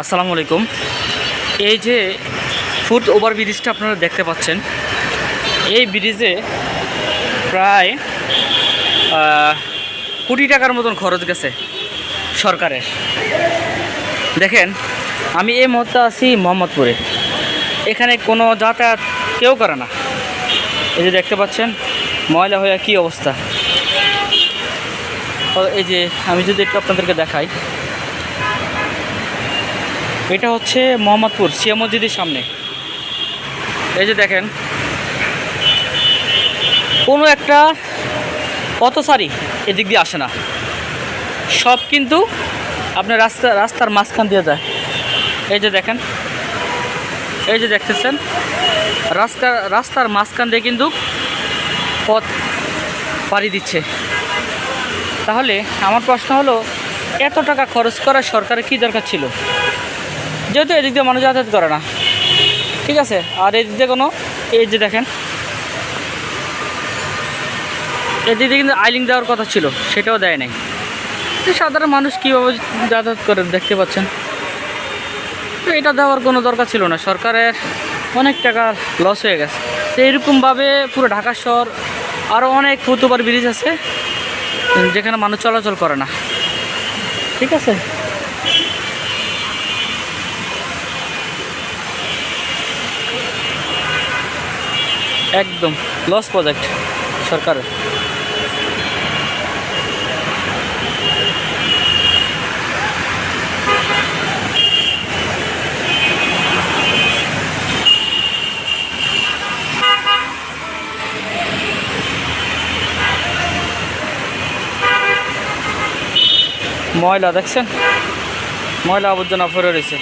আসসালামু আলাইকুম। এই যে ফুট ওভার ব্রিজটা আপনারা দেখতে পাচ্ছেন, এই ব্রিজে প্রায় কোটি টাকার মতন খরচ গেছে সরকারের। দেখেন, আমি এই মুহূর্তে আছি মোহাম্মদপুরে। এখানে কোনো যাতায়াত কেউ করে না। এই যে দেখতে পাচ্ছেন ময়লা হয়ে কী অবস্থা। এই যে আমি যদি একটু আপনাদেরকে দেখাই, এটা হচ্ছে মোহাম্মদপুর শিয়া মসজিদের সামনে। এই যে দেখেন, কোনো একটা পথচারী এদিক দিয়ে আসে না, সব কিন্তু আপনার রাস্তার মাঝখান দিয়ে যায়। এই যে দেখেন, এই যে দেখতেছেন রাস্তার মাঝখান দিয়ে কিন্তু পথ পাড়ি দিচ্ছে। তাহলে আমার প্রশ্ন হলো, এত টাকা খরচ করা সরকারের কী দরকার ছিল? যেহেতু এদিক দিয়ে মানুষ যাতায়াত করে না, ঠিক আছে। আর এদিক দিয়ে কোনো, এই যে দেখেন, এদিক দিয়ে কিন্তু আইলিং দেওয়ার কথা ছিল, সেটাও দেয় নাই। সাধারণ মানুষ কীভাবে যাতায়াত করে দেখতে পাচ্ছেন। তো এটা দেওয়ার কোনো দরকার ছিল না, সরকারের অনেক টাকা লস হয়ে গেছে। তো এরকমভাবে পুরো ঢাকা শহর আরও অনেক ফুট ওভার ব্রিজ আছে যেখানে মানুষ চলাচল করে না, ঠিক আছে। একদম লস প্রজেক্ট সরকারের। ময়লা দেখছেন, ময়লা আবর্জনা ভরে রয়েছে।